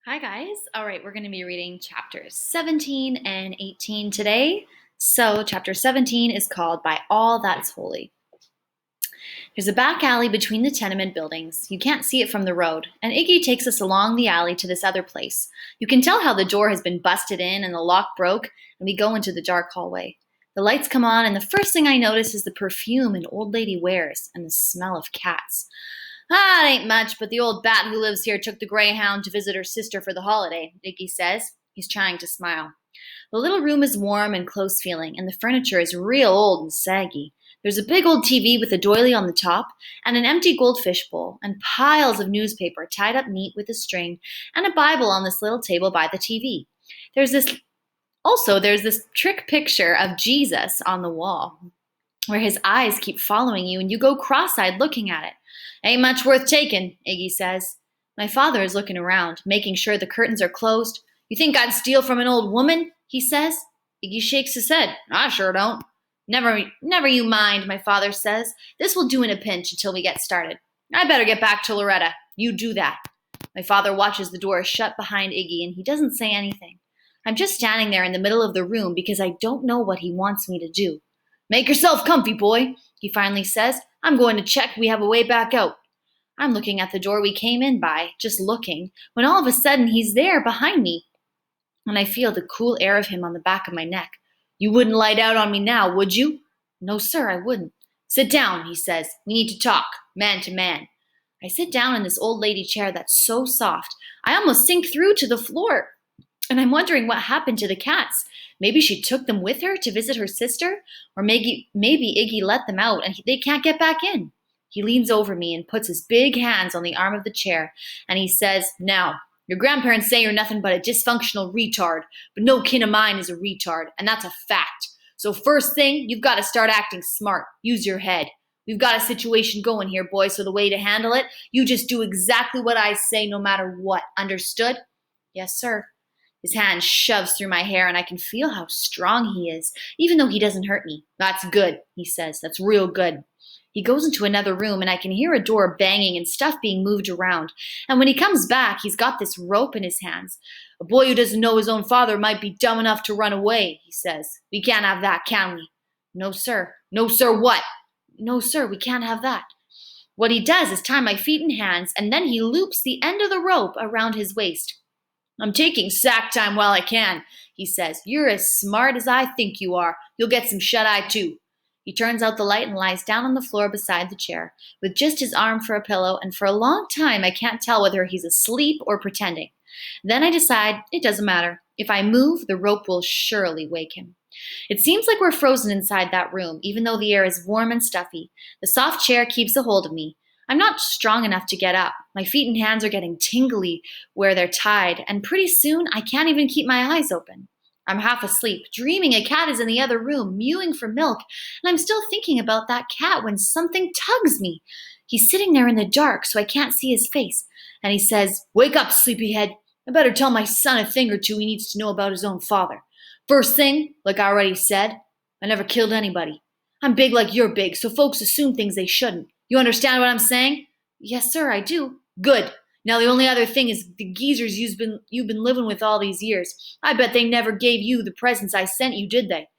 Hi, guys. All right, we're going to be reading chapters 17 and 18 today. So, chapter 17 is called By All That's Holy. There's a back alley between the tenement buildings. You can't see it from the road, and Iggy takes us along the alley to this other place. You can tell how the door has been busted in and the lock broke, and we go into the dark hallway. The lights come on, and the first thing I notice is the perfume an old lady wears and the smell of cats. It ain't much, but the old bat who lives here took the greyhound to visit her sister for the holiday, Iggy says. He's trying to smile. The little room is warm and close-feeling, and the furniture is real old and saggy. There's a big old TV with a doily on the top, and an empty goldfish bowl, and piles of newspaper tied up neat with a string, and a Bible on this little table by the TV. There's this trick picture of Jesus on the wall, where his eyes keep following you, and you go cross-eyed looking at it. Ain't much worth taking, Iggy says. My father is looking around, making sure the curtains are closed. You think I'd steal from an old woman? He says. Iggy shakes his head. I sure don't. Never you mind, my father says. This will do in a pinch until we get started. I better get back to Loretta. You do that. My father watches the door shut behind Iggy, and he doesn't say anything. I'm just standing there in the middle of the room because I don't know what he wants me to do. Make yourself comfy, boy, he finally says. I'm going to check we have a way back out. I'm looking at the door we came in by, just looking, when all of a sudden he's there behind me, and I feel the cool air of him on the back of my neck. You wouldn't light out on me now, would you? No, sir, I wouldn't. Sit down, he says. We need to talk, man to man. I sit down in this old lady chair that's so soft, I almost sink through to the floor. And I'm wondering what happened to the cats. Maybe she took them with her to visit her sister, or maybe Iggy let them out and they can't get back in. He leans over me and puts his big hands on the arm of the chair, and he says, Now, your grandparents say you're nothing but a dysfunctional retard, but no kin of mine is a retard, and that's a fact. So first thing, you've got to start acting smart. Use your head. We've got a situation going here, boy, so the way to handle it, you just do exactly what I say no matter what. Understood? Yes, sir. His hand shoves through my hair, and I can feel how strong he is, even though he doesn't hurt me. That's good, he says. That's real good. He goes into another room, and I can hear a door banging and stuff being moved around. And when he comes back, he's got this rope in his hands. A boy who doesn't know his own father might be dumb enough to run away, he says. We can't have that, can we? No, sir. No, sir, what? No, sir, we can't have that. What he does is tie my feet and hands, and then he loops the end of the rope around his waist. I'm taking sack time while I can, he says. You're as smart as I think you are. You'll get some shut-eye, too. He turns out the light and lies down on the floor beside the chair, with just his arm for a pillow, and for a long time I can't tell whether he's asleep or pretending. Then I decide it doesn't matter. If I move, the rope will surely wake him. It seems like we're frozen inside that room, even though the air is warm and stuffy. The soft chair keeps a hold of me. I'm not strong enough to get up. My feet and hands are getting tingly where they're tied, and pretty soon I can't even keep my eyes open. I'm half asleep, dreaming a cat is in the other room, mewing for milk, and I'm still thinking about that cat when something tugs me. He's sitting there in the dark, so I can't see his face, and he says, Wake up, sleepyhead. I better tell my son a thing or two he needs to know about his own father. First thing, like I already said, I never killed anybody. I'm big like you're big, so folks assume things they shouldn't. You understand what I'm saying? Yes, sir, I do. Good. Now the only other thing is the geezers you've been living with all these years. I bet they never gave you the presents I sent you, did they?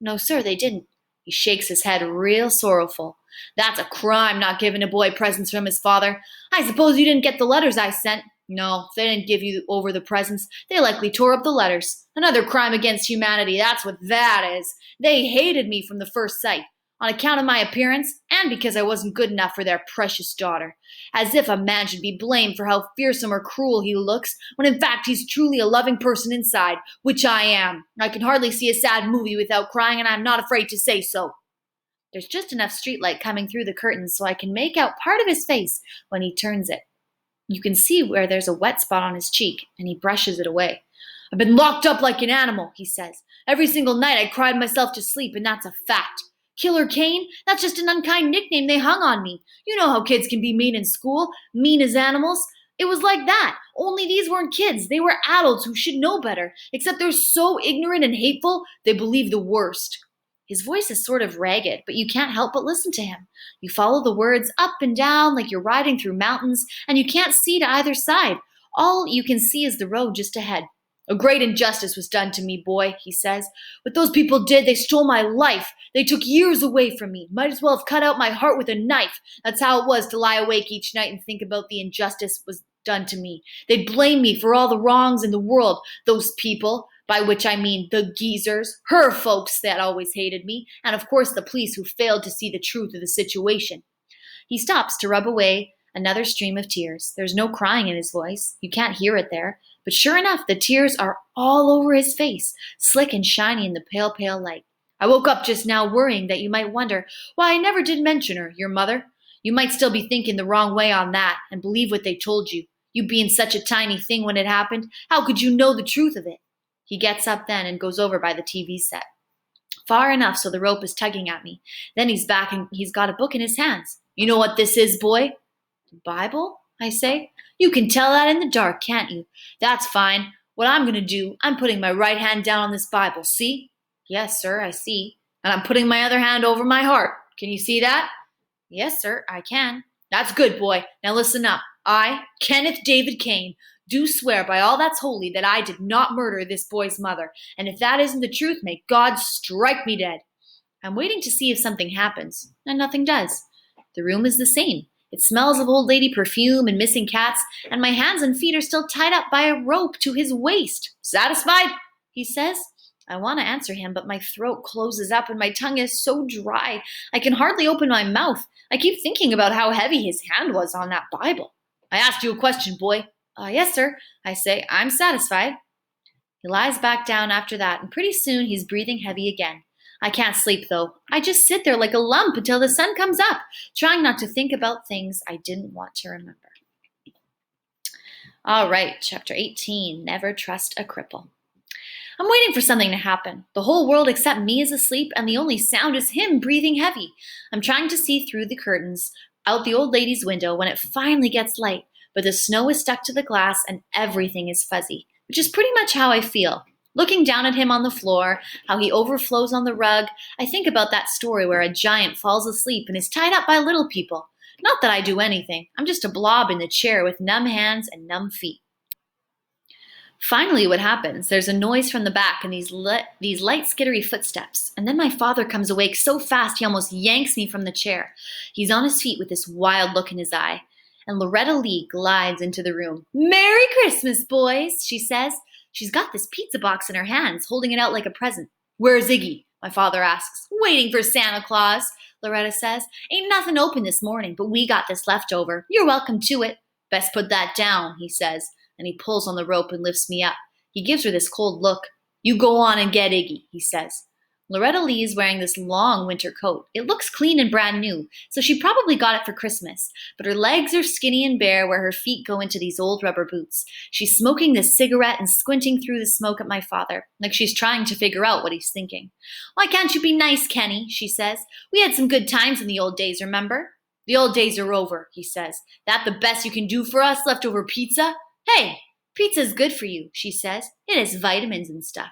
No, sir, they didn't. He shakes his head real sorrowful. That's a crime, not giving a boy presents from his father. I suppose you didn't get the letters I sent. No, if they didn't give you over the presents, they likely tore up the letters. Another crime against humanity, that's what that is. They hated me from the first sight, on account of my appearance, and because I wasn't good enough for their precious daughter. As if a man should be blamed for how fearsome or cruel he looks, when in fact he's truly a loving person inside, which I am. I can hardly see a sad movie without crying, and I'm not afraid to say so. There's just enough streetlight coming through the curtains so I can make out part of his face when he turns it. You can see where there's a wet spot on his cheek, and he brushes it away. I've been locked up like an animal, he says. Every single night I cried myself to sleep, and that's a fact. Killer Kane? That's just an unkind nickname they hung on me. You know how kids can be mean in school, mean as animals. It was like that, only these weren't kids. They were adults who should know better, except they're so ignorant and hateful, they believe the worst. His voice is sort of ragged, but you can't help but listen to him. You follow the words up and down like you're riding through mountains, and you can't see to either side. All you can see is the road just ahead. A great injustice was done to me, boy, he says. What those people did, they stole my life. They took years away from me. Might as well have cut out my heart with a knife. That's how it was to lie awake each night and think about the injustice was done to me. They'd blame me for all the wrongs in the world, those people, by which I mean the geezers, her folks that always hated me, and of course the police who failed to see the truth of the situation. He stops to rub away another stream of tears. There's no crying in his voice. You can't hear it there. But sure enough, the tears are all over his face, slick and shiny in the pale, pale light. I woke up just now worrying that you might wonder why I never did mention her, your mother. You might still be thinking the wrong way on that and believe what they told you. You being such a tiny thing when it happened, how could you know the truth of it? He gets up then and goes over by the TV set. Far enough so the rope is tugging at me. Then he's back and he's got a book in his hands. You know what this is, boy? The Bible? I say. You can tell that in the dark, can't you? That's fine. What I'm going to do, I'm putting my right hand down on this Bible, see? Yes, sir, I see. And I'm putting my other hand over my heart. Can you see that? Yes, sir, I can. That's good, boy. Now listen up. I, Kenneth David Kane, do swear by all that's holy that I did not murder this boy's mother. And if that isn't the truth, may God strike me dead. I'm waiting to see if something happens, and nothing does. The room is the same. It smells of old lady perfume and missing cats, and my hands and feet are still tied up by a rope to his waist. Satisfied? He says. I want to answer him, but my throat closes up and my tongue is so dry I can hardly open my mouth. I keep thinking about how heavy his hand was on that Bible. I asked you a question, boy. Yes, sir, I say. I'm satisfied. He lies back down after that, and pretty soon he's breathing heavy again. I can't sleep, though. I just sit there like a lump until the sun comes up, trying not to think about things I didn't want to remember. All right, chapter 18, Never Trust a Cripple. I'm waiting for something to happen. The whole world except me is asleep, and the only sound is him breathing heavy. I'm trying to see through the curtains, out the old lady's window, when it finally gets light, but the snow is stuck to the glass and everything is fuzzy, which is pretty much how I feel. Looking down at him on the floor, how he overflows on the rug, I think about that story where a giant falls asleep and is tied up by little people. Not that I do anything. I'm just a blob in the chair with numb hands and numb feet. Finally, what happens? There's a noise from the back and these light, skittery footsteps. And then my father comes awake so fast he almost yanks me from the chair. He's on his feet with this wild look in his eye. And Loretta Lee glides into the room. "Merry Christmas, boys," she says. She's got this pizza box in her hands, holding it out like a present. "Where's Iggy?" my father asks. "Waiting for Santa Claus," Loretta says. "Ain't nothing open this morning, but we got this leftover. You're welcome to it." "Best put that down," he says, and he pulls on the rope and lifts me up. He gives her this cold look. "You go on and get Iggy," he says. Loretta Lee is wearing this long winter coat. It looks clean and brand new, so she probably got it for Christmas. But her legs are skinny and bare where her feet go into these old rubber boots. She's smoking this cigarette and squinting through the smoke at my father, like she's trying to figure out what he's thinking. "Why can't you be nice, Kenny?" she says. "We had some good times in the old days, remember?" "The old days are over," he says. "That the best you can do for us, leftover pizza?" "Hey, pizza's good for you," she says. "It has vitamins and stuff."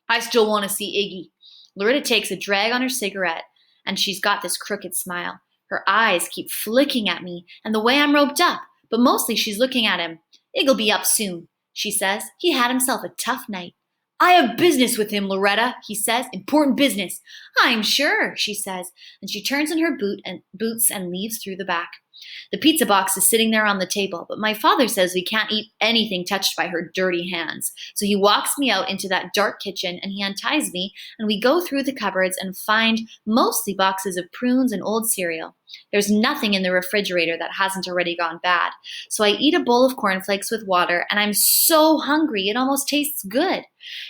"I still want to see Iggy." Loretta takes a drag on her cigarette, and she's got this crooked smile. Her eyes keep flicking at me and the way I'm roped up, but mostly she's looking at him. "Igg'll be up soon," she says. "He had himself a tough night." "I have business with him, Loretta," he says. "Important business." "I'm sure," she says, and she turns in her boots and leaves through the back. The pizza box is sitting there on the table, but my father says we can't eat anything touched by her dirty hands. So he walks me out into that dark kitchen and he unties me, and we go through the cupboards and find mostly boxes of prunes and old cereal. There's nothing in the refrigerator that hasn't already gone bad. So I eat a bowl of cornflakes with water, and I'm so hungry it almost tastes good.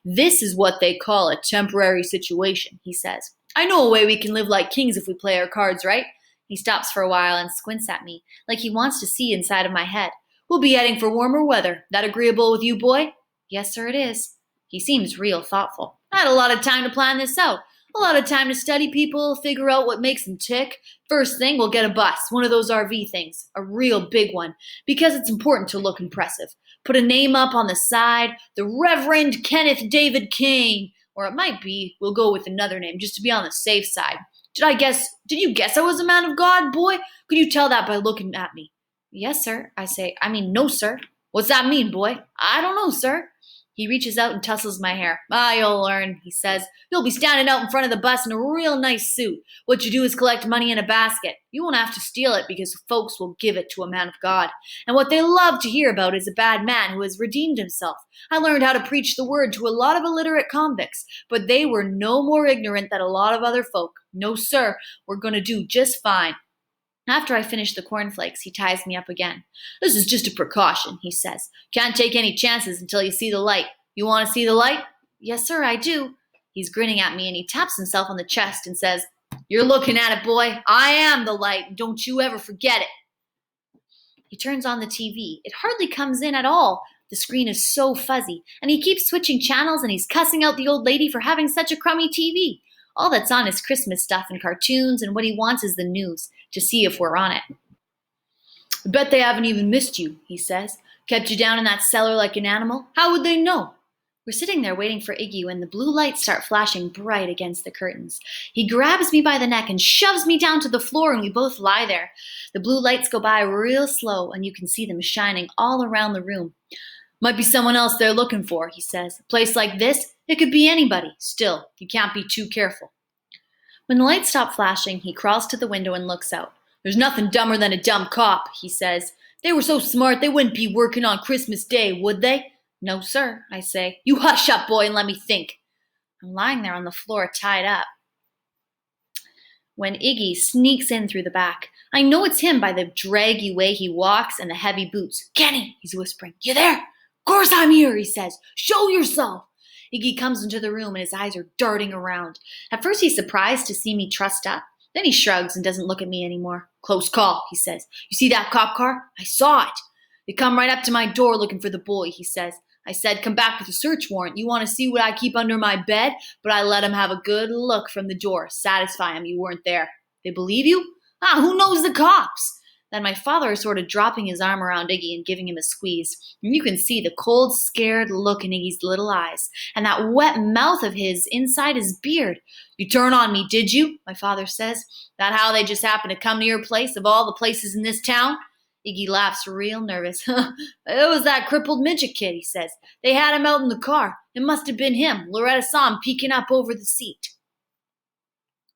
"This is what they call a temporary situation," he says. "I know a way we can live like kings if we play our cards right." He stops for a while and squints at me, like he wants to see inside of my head. "We'll be heading for warmer weather. That agreeable with you, boy?" "Yes, sir, it is." He seems real thoughtful. "I had a lot of time to plan this out. A lot of time to study people, figure out what makes them tick. First thing, we'll get a bus, one of those RV things, a real big one, because it's important to look impressive. Put a name up on the side, the Reverend Kenneth David Kane. Or it might be, we'll go with another name, just to be on the safe side. Did you guess I was a man of God, boy? Could you tell that by looking at me?" "Yes, sir," I say. "No, sir." What's that mean, boy? I don't know, sir. He reaches out and tussles my hair. You'll learn, he says. You'll be standing out in front of the bus in a real nice suit. What you do is collect money in a basket. You won't have to steal it because folks will give it to a man of God. And what they love to hear about is a bad man who has redeemed himself. I learned how to preach the word to a lot of illiterate convicts, but they were no more ignorant than a lot of other folk. No, sir, we're going to do just fine. After I finish the cornflakes, he ties me up again. This is just a precaution, he says. Can't take any chances until you see the light. You want to see the light? Yes, sir, I do. He's grinning at me and he taps himself on the chest and says, You're looking at it, boy. I am the light. Don't you ever forget it. He turns on the TV. It hardly comes in at all. The screen is so fuzzy, and he keeps switching channels and he's cussing out the old lady for having such a crummy TV. All that's on is Christmas stuff and cartoons, and what he wants is the news, to see if we're on it. I bet they haven't even missed you, he says. Kept you down in that cellar like an animal? How would they know? We're sitting there waiting for Iggy when the blue lights start flashing bright against the curtains. He grabs me by the neck and shoves me down to the floor, and we both lie there. The blue lights go by real slow, and you can see them shining all around the room. Might be someone else they're looking for, he says. A place like this, it could be anybody. Still, you can't be too careful. When the lights stop flashing, he crawls to the window and looks out. There's nothing dumber than a dumb cop, he says. They were so smart they wouldn't be working on Christmas Day, would they? No, sir, I say. You hush up, boy, and let me think. I'm lying there on the floor, tied up. When Iggy sneaks in through the back, I know it's him by the draggy way he walks and the heavy boots. Kenny, he's whispering. You there? Of course I'm here, he says. Show yourself. Iggy comes into the room and his eyes are darting around. At first he's surprised to see me trussed up. Then he shrugs and doesn't look at me anymore. Close call, he says. You see that cop car? I saw it. They come right up to my door looking for the boy, he says. I said, come back with a search warrant. You want to see what I keep under my bed? But I let him have a good look from the door, satisfy him you weren't there. They believe you? Who knows the cops? Then my father is sort of dropping his arm around Iggy and giving him a squeeze. And you can see the cold, scared look in Iggy's little eyes, and that wet mouth of his inside his beard. You turn on me, did you? My father says. That how they just happened to come to your place of all the places in this town? Iggy laughs real nervous. It was that crippled midget kid, he says. They had him out in the car. It must have been him. Loretta saw him peeking up over the seat.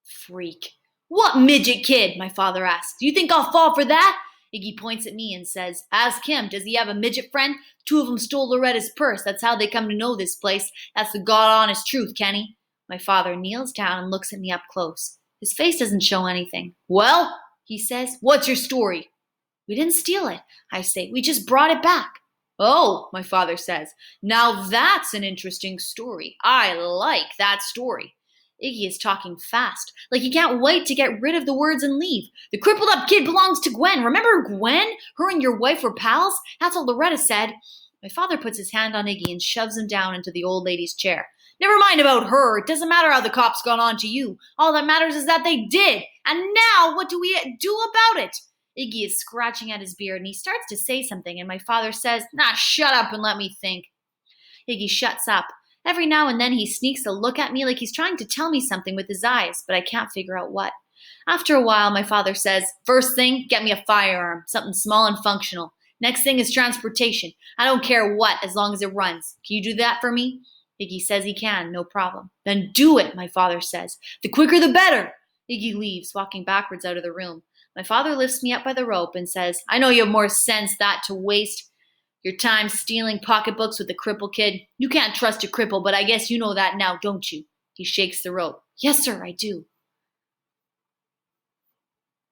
Freak. What midget kid? My father asks. Do you think I'll fall for that? Iggy points at me and says, ask him. Does he have a midget friend? 2 of them stole Loretta's purse. That's how they come to know this place. That's the God-honest truth, Kenny. My father kneels down and looks at me up close. His face doesn't show anything. Well, he says, what's your story? We didn't steal it, I say. We just brought it back. Oh, my father says. Now that's an interesting story. I like that story. Iggy is talking fast, like he can't wait to get rid of the words and leave. The crippled up kid belongs to Gwen. Remember Gwen? Her and your wife were pals? That's what Loretta said. My father puts his hand on Iggy and shoves him down into the old lady's chair. Never mind about her. It doesn't matter how the cops got on to you. All that matters is that they did. And now what do we do about it? Iggy is scratching at his beard and he starts to say something and my father says, shut up and let me think. Iggy shuts up. Every now and then he sneaks a look at me like he's trying to tell me something with his eyes, but I can't figure out what. After a while, my father says, first thing, get me a firearm, something small and functional. Next thing is transportation. I don't care what, as long as it runs. Can you do that for me? Iggy says he can, no problem. Then do it, my father says. The quicker the better. Iggy leaves, walking backwards out of the room. My father lifts me up by the rope and says, I know you have more sense that to waste your time stealing pocketbooks with the cripple kid. You can't trust a cripple, but I guess you know that now, don't you? He shakes the rope. Yes, sir, I do.